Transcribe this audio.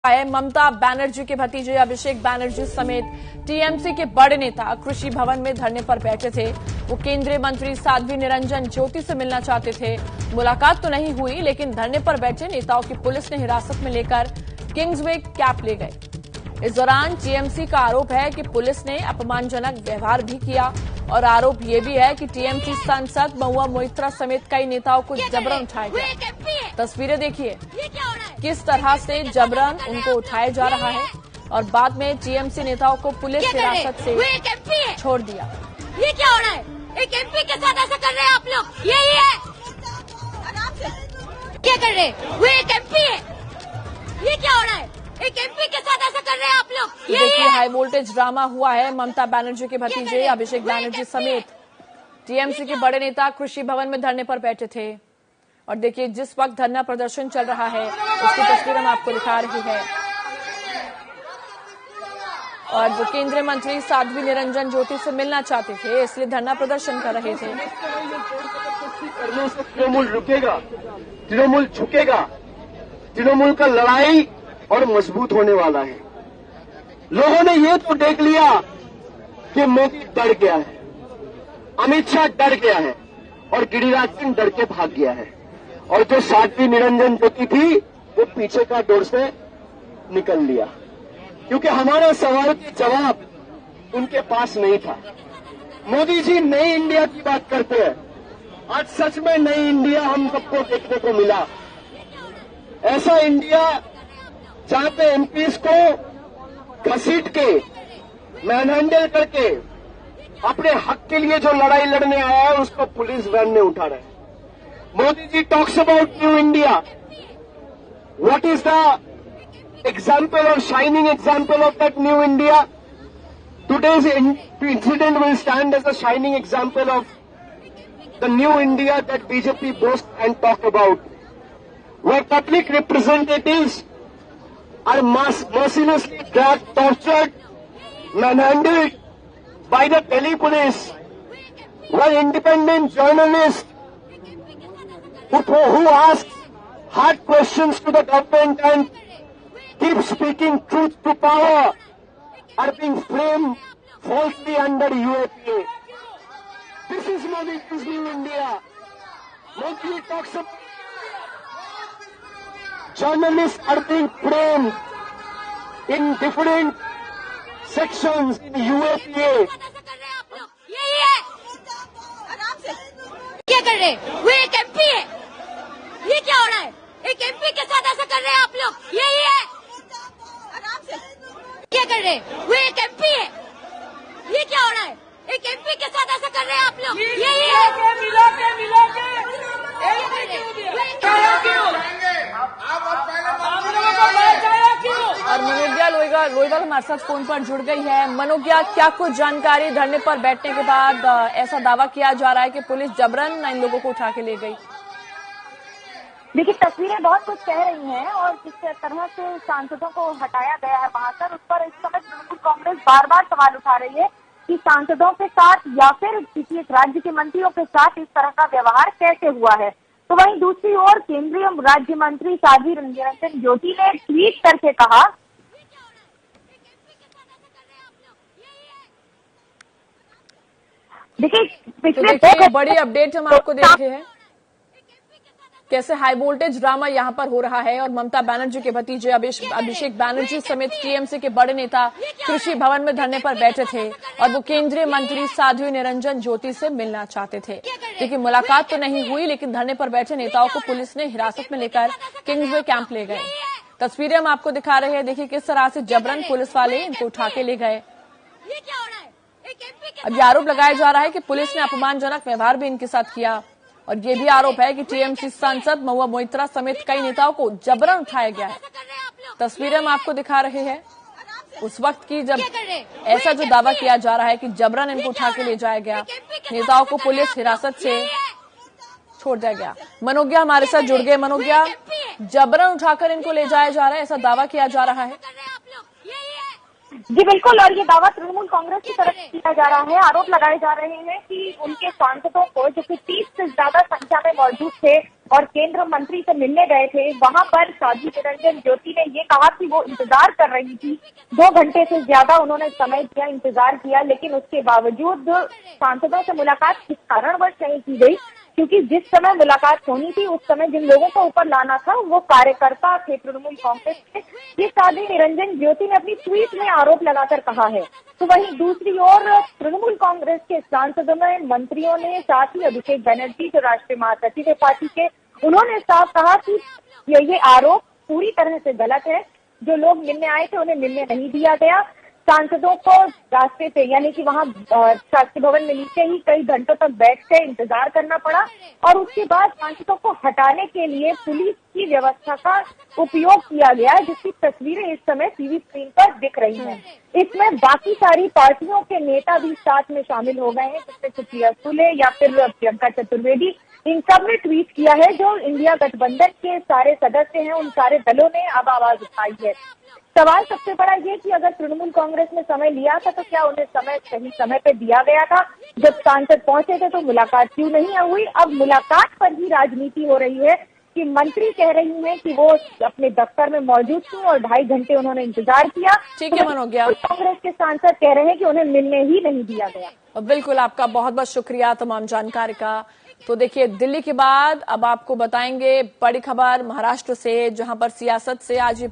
है ममता बनर्जी के भतीजे अभिषेक बनर्जी समेत टीएमसी के बड़े नेता कृषि भवन में धरने पर बैठे थे। वो केंद्रीय मंत्री साध्वी निरंजन ज्योति से मिलना चाहते थे। मुलाकात तो नहीं हुई, लेकिन धरने पर बैठे नेताओं की पुलिस ने हिरासत में लेकर किंग्सवे कैंप ले गए। इस दौरान टीएमसी का आरोप है कि पुलिस ने अपमानजनक व्यवहार भी किया और आरोप ये भी है कि टीएमसी सांसद महुआ मोइत्रा समेत कई नेताओं को जबरन उठाया गया। तस्वीरें देखिए किस तरह से जबरन उनको उठाया जा रहा है और बाद में टीएमसी नेताओं को पुलिस हिरासत से छोड़ दिया। ये क्या हो रहा है? एक एमपी के साथ ऐसा कर रहे हैं आप लोग? यही है आराम से क्या कर रहे हैं? वो एक एमपी है। ये क्या हो रहा है? एक एमपी के साथ ऐसा कर रहे हैं आप लोग? देखिए हाई वोल्टेज ड्रामा हुआ है। ममता बनर्जी के भतीजे अभिषेक बनर्जी समेत टीएमसी के बड़े नेता कृषि भवन में धरने पर बैठे थे और देखिए जिस वक्त धरना प्रदर्शन चल रहा है उसकी तस्वीर हम आपको दिखा रही है। और वो केंद्रीय मंत्री साध्वी निरंजन ज्योति से मिलना चाहते थे, इसलिए धरना प्रदर्शन कर रहे थे। तृणमूल रुकेगा, तृणमूल झुकेगा, तृणमूल का लड़ाई और मजबूत होने वाला है। लोगों ने ये तो देख लिया कि मोदी डर गया है, अमित शाह डर गया है और गिरिराज सिंह डर के भाग गया है और जो साध्वी निरंजन ज्योति थी वो पीछे का डोर से निकल लिया, क्योंकि हमारे सवाल के जवाब उनके पास नहीं था। मोदी जी नई इंडिया की बात करते हैं। आज सच में नई इंडिया हम सबको देखने को मिला। ऐसा इंडिया जहां पे एमपीज को घसीट के मैनहैंडल करके अपने हक के लिए जो लड़ाई लड़ने आया है उसको पुलिस वैन में उठा रहे हैं। Modi ji talks about new India. What is the example or shining example of that new India? Today's incident will stand as a shining example of the new India that BJP boasts and talk about, where public representatives are mercilessly dragged, tortured, manhandled by the Delhi police, where independent journalists who ask hard questions to the government and keep speaking truth to power are being framed falsely under UAPA. This is Modi's new India. Modi talks about journalists are being framed in different sections in UAPA. यही है आराम से क्या कर रहे हैं? वो एक एमपी है। ये क्या हो रहा है? एक एमपी के साथ ऐसा कर रहे हैं आप लोग? यही है आराम से क्या कर रहे हैं? वो एक एमपी है। ये क्या हो रहा है? एक एमपी के साथ ऐसा कर रहे हैं आप लोग? यही है मिला के और मनोज्ञा लोईवाल हमारे साथ फोन पर जुड़ गई है। मनोज्ञा, क्या कुछ जानकारी? धरने पर बैठने के बाद ऐसा दावा किया जा रहा है कि पुलिस जबरन इन लोगों को उठा के ले गई। देखिए तस्वीरें बहुत कुछ कह रही हैं और जिस तरह से सांसदों को हटाया गया है वहां पर, उस पर इस समय तृणमूल कांग्रेस बार बार सवाल उठा रही है कि सांसदों के साथ या फिर किसी एक राज्य के मंत्रियों के साथ इस तरह का व्यवहार कैसे हुआ है। तो वहीं दूसरी ओर केंद्रीय राज्य मंत्री साध्वी निरंजन ज्योति ने ट्वीट करके कहा, देखिए पिछले बड़ी अपडेट हम आपको दे रहे हैं कैसे हाई वोल्टेज ड्रामा यहां पर हो रहा है और ममता बनर्जी के भतीजे अभिषेक बनर्जी समेत टीएमसी के बड़े नेता कृषि भवन में धरने पर बैठे थे और वो केंद्रीय मंत्री साध्वी निरंजन ज्योति से मिलना चाहते थे। लेकिन मुलाकात तो नहीं हुई, लेकिन धरने पर बैठे नेताओं को पुलिस ने हिरासत में लेकर किंग्सवे कैंप ले गए। तस्वीरें हम आपको दिखा रहे हैं। देखिए किस तरह से जबरन पुलिस वाले इनको उठा के ले गए। अब ये आरोप लगाया जा रहा है कि पुलिस ने अपमानजनक व्यवहार भी इनके साथ किया और ये भी आरोप है कि टीएमसी सांसद महुआ मोइत्रा समेत कई नेताओं को जबरन उठाया गया है। तस्वीरें हम आपको दिखा रहे हैं उस वक्त की जब ऐसा जो दावा किया जा रहा है कि जबरन इनको उठा के ले जाया गया, नेताओं को पुलिस हिरासत से छोड़ दिया गया। मनोज्ञा हमारे साथ जुड़ गए। मनोज्ञा, जबरन उठाकर इनको ले जाया जा रहा है, ऐसा दावा किया जा रहा है। जी बिल्कुल, और ये दावा तृणमूल कांग्रेस की तरफ से किया जा रहा है। आरोप लगाए जा रहे हैं कि उनके सांसदों को, जो कि 30 से ज्यादा संख्या में मौजूद थे, और केंद्र मंत्री से मिलने गए थे, वहां पर साध्वी निरंजन ज्योति ने ये कहा कि वो इंतजार कर रही थी। 2 घंटे से ज्यादा उन्होंने समय दिया, इंतजार किया, लेकिन उसके बावजूद सांसदों से मुलाकात किस कारणवश नहीं की गई, क्योंकि जिस समय मुलाकात होनी थी उस समय जिन लोगों को ऊपर लाना था वो कार्यकर्ता थे तृणमूल कांग्रेस के। ये साध्वी निरंजन ज्योति ने अपनी ट्वीट में आरोप लगाकर कहा है। तो वहीं दूसरी ओर तृणमूल कांग्रेस के सांसदों में मंत्रियों ने, साथ ही अभिषेक बनर्जी जो राष्ट्रीय महासचिव है पार्टी के, उन्होंने साफ कहा कि ये आरोप पूरी तरह से गलत है। जो लोग मिलने आए थे उन्हें मिलने नहीं दिया गया। सांसदों को रास्ते से, यानी कि वहां शास्त्री भवन में नीचे ही कई घंटों तक बैठ के इंतजार करना पड़ा और उसके बाद सांसदों को हटाने के लिए पुलिस की व्यवस्था का उपयोग किया गया है, जिसकी तस्वीरें इस समय टीवी स्क्रीन पर दिख रही हैं। इसमें बाकी सारी पार्टियों के नेता भी साथ में शामिल हो गए हैं, जिसमें सुप्रिया सुले या फिर प्रियंका चतुर्वेदी, इन सब ने ट्वीट किया है। जो इंडिया गठबंधन के सारे सदस्य हैं, उन सारे दलों ने अब आवाज उठाई है। सवाल सबसे बड़ा ये कि अगर तृणमूल कांग्रेस ने समय लिया था तो क्या उन्हें सही समय पे दिया गया था? जब सांसद पहुंचे थे तो मुलाकात क्यों नहीं हुई? अब मुलाकात पर ही राजनीति हो रही है कि मंत्री कह रही हैं कि वो अपने दफ्तर में मौजूद थी और 2.5 घंटे उन्होंने इंतजार किया। ठीक है मनोज्ञा, कांग्रेस के सांसद कह रहे हैं कि उन्हें मिलने ही नहीं दिया गया। बिल्कुल, आपका बहुत बहुत शुक्रिया तमाम जानकारी का। तो देखिए, दिल्ली के बाद अब आपको बताएंगे बड़ी खबर महाराष्ट्र से, जहां पर सियासत से आज भी